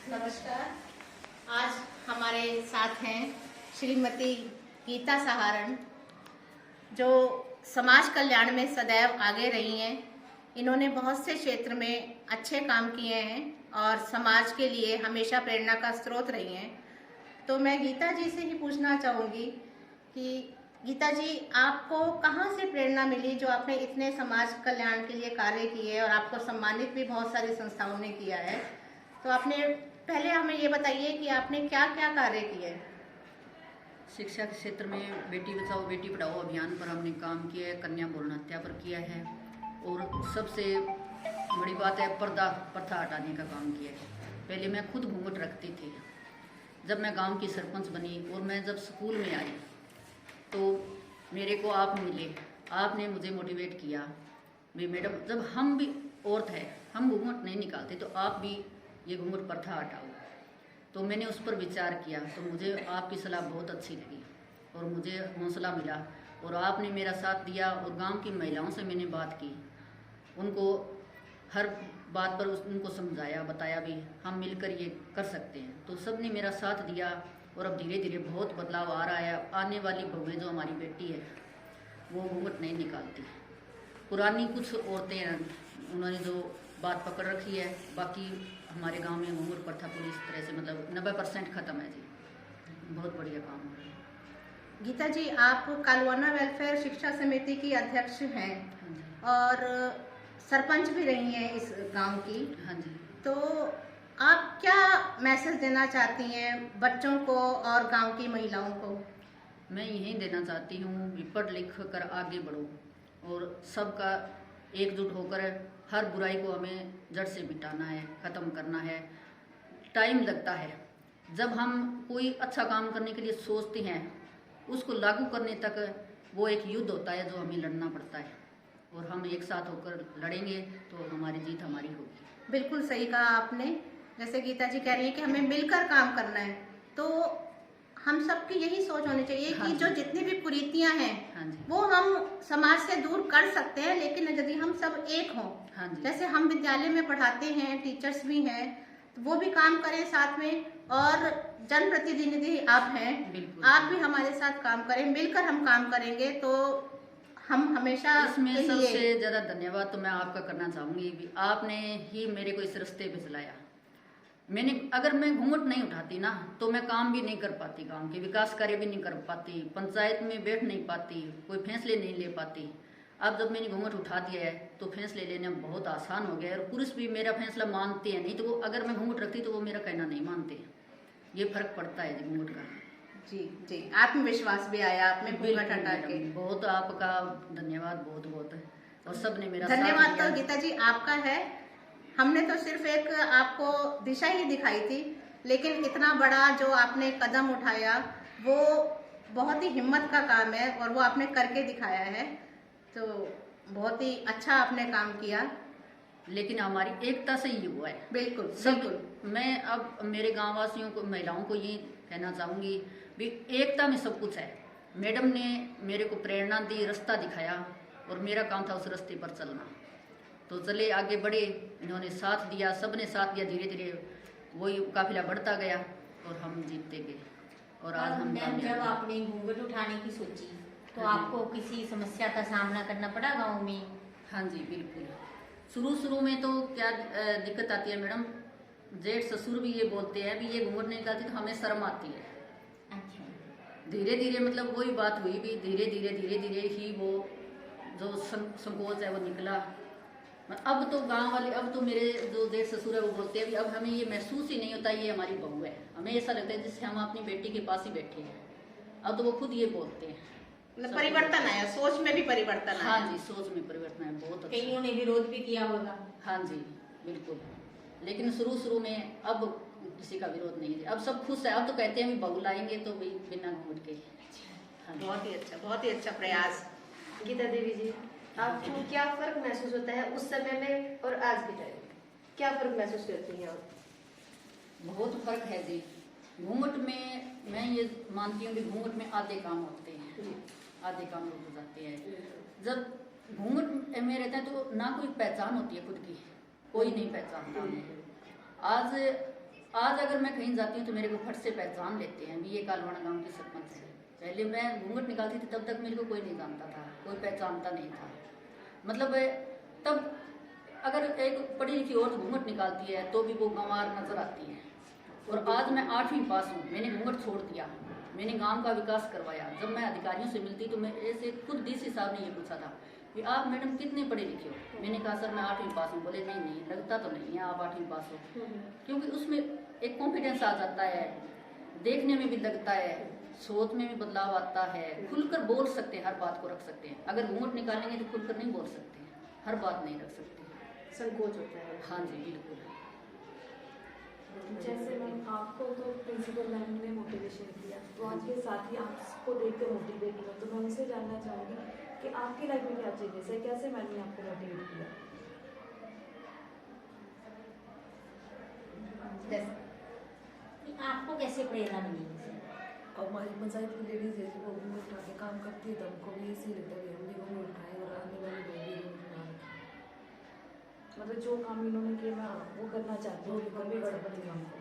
नमस्कार। आज हमारे साथ हैं श्रीमती गीता सहारण, जो समाज कल्याण में सदैव आगे रही हैं। इन्होंने बहुत से क्षेत्र में अच्छे काम किए हैं और समाज के लिए हमेशा प्रेरणा का स्रोत रही हैं। तो मैं गीता जी से ही पूछना चाहूँगी कि गीता जी, आपको कहाँ से प्रेरणा मिली जो आपने इतने समाज कल्याण के लिए कार्य किए और आपको सम्मानित भी बहुत सारी संस्थाओं ने किया है। तो आपने पहले हमें ये बताइए कि आपने क्या क्या कार्य किए। शिक्षा के क्षेत्र में बेटी बचाओ बेटी पढ़ाओ अभियान पर हमने काम किया है, कन्या भ्रूण हत्या पर किया है और सबसे बड़ी बात है पर्दा प्रथा हटाने का काम किया है। पहले मैं खुद घूंघट रखती थी। जब मैं गांव की सरपंच बनी और मैं जब स्कूल में आई तो मेरे को आप मिले, आपने मुझे मोटिवेट किया भी मैडम, जब हम भी औरत है, हम घूंघट नहीं निकालते तो आप भी ये घूंघट प्रथा हटाओ। तो मैंने उस पर विचार किया तो मुझे आपकी सलाह बहुत अच्छी लगी और मुझे हौसला मिला और आपने मेरा साथ दिया और गांव की महिलाओं से मैंने बात की, उनको हर बात पर उनको समझाया, बताया भी हम मिलकर ये कर सकते हैं। तो सब ने मेरा साथ दिया और अब धीरे धीरे बहुत बदलाव आ रहा है। आने वाली बहुएं जो हमारी बेटी है वो घूंघट नहीं निकालती। पुरानी कुछ औरतें हैं उन्होंने जो बात पकड़ रखी है, बाकी हमारे गांव में घूंघट प्रथा पूरी इस तरह से मतलब 90% खत्म है जी। बहुत बढ़िया काम हो रहा है। गीता जी, आप कालवाना वेलफेयर शिक्षा समिति की अध्यक्ष हैं और सरपंच भी रही हैं इस गांव की। हाँ जी। तो आप क्या मैसेज देना चाहती हैं बच्चों को और गांव की महिलाओं को? मैं यही देना चाहती हूँ कि पढ़ लिख कर आगे बढ़ो और सबका एकजुट होकर हर बुराई को हमें जड़ से मिटाना है, ख़त्म करना है। टाइम लगता है, जब हम कोई अच्छा काम करने के लिए सोचते हैं उसको लागू करने तक वो एक युद्ध होता है जो हमें लड़ना पड़ता है और हम एक साथ होकर लड़ेंगे तो हमारी जीत हमारी होगी। बिल्कुल सही कहा आपने। जैसे गीता जी कह रही है कि हमें मिलकर काम करना है, तो हम सबकी यही सोच होनी चाहिए कि जो जितनी भी कुरीतियां हैं वो हम समाज से दूर कर सकते हैं, लेकिन यदि हम सब एक हों, जैसे हम विद्यालय में पढ़ाते हैं, टीचर्स भी हैं, तो वो भी काम करें साथ में, और जनप्रतिनिधि आप हैं, आप भी हमारे साथ काम करें, मिलकर हम काम करेंगे तो हम हमेशा इसमें सबसे ज़्यादा धन्यवाद तो मैं आपका करना चाहूँगी भी, आपने ही मेरे को इस रास्ते पे चलाया। अगर मैं घूंघट नहीं उठाती ना तो मैं काम भी नहीं कर पाती, गांव के विकास कार्य भी नहीं कर पाती, पंचायत में बैठ नहीं पाती, कोई फैसले नहीं ले पाती। अब जब मैंने घूंघट उठा दिया है तो फैसले लेने में बहुत आसान हो गया है और पुरुष भी मेरा फैसला मानते हैं। नहीं तो वो अगर मैं घूंघट रखती तो वो मेरा कहना नहीं मानते। ये फर्क पड़ता है घूंघट का। जी जी, आत्मविश्वास भी आया आपने घूंघट हटा के। बहुत आपका धन्यवाद, बहुत बहुत। और सब ने मेरा धन्यवाद तो गीता जी आपका है। हमने तो सिर्फ एक आपको दिशा ही दिखाई थी, लेकिन इतना बड़ा जो आपने कदम उठाया वो बहुत ही हिम्मत का काम है और वो आपने करके दिखाया है। तो बहुत ही अच्छा आपने काम किया, लेकिन हमारी एकता से ही हुआ है। बिल्कुल बिल्कुल। मैं अब मेरे गाँव वासियों को, महिलाओं को ये कहना चाहूँगी भी एकता में सब कुछ है। मैडम ने मेरे को प्रेरणा दी, रास्ता दिखाया और मेरा काम था उस रास्ते पर चलना। तो चले, आगे बढ़े, इन्होंने साथ दिया, सबने साथ दिया, धीरे धीरे वही काफिला बढ़ता गया और हम जीतते गए। और आज हम जब आपने घूंघट उठाने की सोची तो आपको किसी समस्या का सामना करना पड़ा गांव में? हाँ जी बिल्कुल। शुरू में तो क्या दिक्कत आती है मैडम, जेठ ससुर भी ये बोलते हैं भी ये घूंघट नहीं निकालती तो हमें शर्म आती है। अच्छा। धीरे धीरे मतलब वही बात हुई भी, धीरे धीरे ही वो जो संकोच है वो निकला। अब तो गांव वाले, अब तो मेरे जो जेठ ससुर है वो बोलते हैं भी अब हमें ये महसूस ही नहीं होता ये हमारी बहू है। हमें ऐसा लगता है जैसे हम अपनी बेटी के पास ही बैठे हैं। अब तो वो खुद ये बोलते हैं। परिवर्तन आया, सोच में भी परिवर्तन आया। हाँ जी, सोच में परिवर्तन है, बहुत अच्छा। कईयों ने विरोध भी किया होगा। हाँ जी बिल्कुल, लेकिन शुरू में अब किसी का विरोध नहीं है। अब सब खुश है। अब तो कहते हैं बहू लाएंगे तो भाई बिना घूंघट के। हाँ, बहुत ही अच्छा प्रयास। गीता देवी जी, आपको क्या फर्क महसूस होता है उस समय में और आज के टाइम में? क्या फर्क महसूस करती हैं आप? बहुत फर्क है जी। घूंघट में मैं ये मानती हूँ कि घूंघट में आधे काम होते हैं, आधे काम हो जाते हैं। जब घूंघट में रहता है तो ना कोई पहचान होती है खुद की, कोई नहीं पहचानता। आज आज अगर मैं कहीं जाती हूँ तो मेरे को फट से पहचान लेते हैं भी ये कालवाड़ा गांव की सरपंच है। पहले मैं घूंघट निकालती थी तब तक मेरे को कोई नहीं जानता था, कोई पहचानता नहीं था। मतलब तब अगर एक पढ़ी लिखी औरत घूंघट निकालती है तो भी वो गंवार नजर आती है। और आज मैं 8वीं पास हूँ, मैंने घूंघट छोड़ दिया, मैंने गांव का विकास करवाया। जब मैं अधिकारियों से मिलती तो मेरे से खुद डीसी साहब ने ये पूछा था कि आप मैडम कितने पढ़े लिखे हो। मैंने कहा सर मैं 8वीं पास हूँ। बोले नहीं नहीं लगता तो नहीं है आप 8वीं पास हो, क्योंकि उसमें एक कॉन्फिडेंस आ जाता है, देखने में भी लगता है, सोच में भी बदलाव आता है, खुलकर बोल सकते हैं, हर बात को रख सकते हैं। अगर घूंघट निकालेंगे तो खुलकर नहीं बोल सकते, हर बात नहीं रख सकते, संकोच होता है। हाँ जी बिल्कुल। जैसे मैम आपको तो प्रिंसिपल मैम ने मोटिवेशन दिया, तो आपके साथ ही आपको देख कर मोटिवेट हुआ, तो मैं उनसे जानना चाहूँगी कि आपकी लाइफ में क्या चेंजेस है, कैसे मैम ने आपको मोटिवेट किया? आपको कैसे प्रेरणा मिली इनसे? और हमारी पंचायत की लेडीज है वो भी उठा के काम करती है, तो हमको भी ऐसे ही लगता है कि हम भी वो उठाएं और आने वाले लोग भी वो उठाएं। मतलब जो काम इन्होंने किया मैं वो करना चाहती हूँ, कभी गड़बड़ी काम को।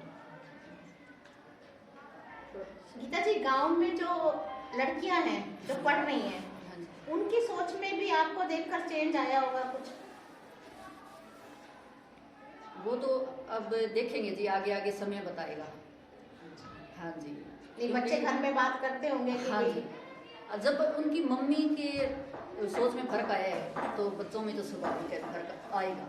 गीता जी, गांव में जो लड़कियां हैं जो पढ़ रही हैं, हाँ जी। उनकी सोच में भी आपको देखकर चेंज आया होगा कुछ? वो तो अब देखेंगे जी, आगे आगे समय बताएगा। हाँ जी। नहीं, बच्चे घर में बात करते होंगे कि हाँ भाई- जी। जब उनकी मम्मी के सोच में फर्क आया है तो बच्चों में तो स्वाभाविक है फर्क आएगा।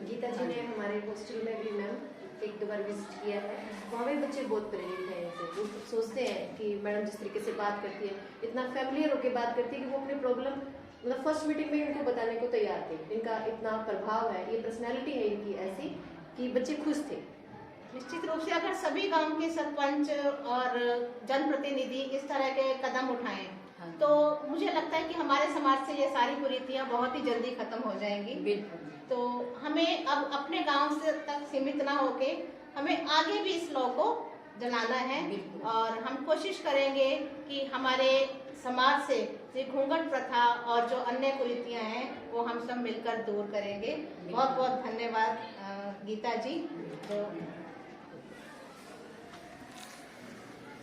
गीता जी ने हमारे हॉस्टल में भी मैम 1-2 बार विजिट किया है, वहाँ भी बच्चे बहुत प्रेरित हैं इनसे। वो सोचते हैं कि मैडम जिस तरीके से बात करती है, इतना फैमिलियर होकर बात करती है कि वो अपनी प्रॉब्लम मतलब फर्स्ट मीटिंग में इनको बताने को तैयार थे। इनका इतना प्रभाव है, ये पर्सनैलिटी है इनकी ऐसी कि बच्चे खुश थे। निश्चित रूप से अगर सभी गांव के सरपंच और जनप्रतिनिधि इस तरह के कदम उठाएं, हाँ। तो मुझे लगता है कि हमारे समाज से ये सारी कुरीतियां बहुत ही जल्दी खत्म हो जाएंगी। बिल्कुल। तो हमें अब अपने गांव से तक सीमित ना होके हमें आगे भी इस लॉ को जलाना है, बिल्कुल। और हम कोशिश करेंगे कि हमारे समाज से ये घूंघट प्रथा और जो अन्य कुरीतियां हैं वो हम सब मिलकर दूर करेंगे। बहुत बहुत धन्यवाद गीता जी। तो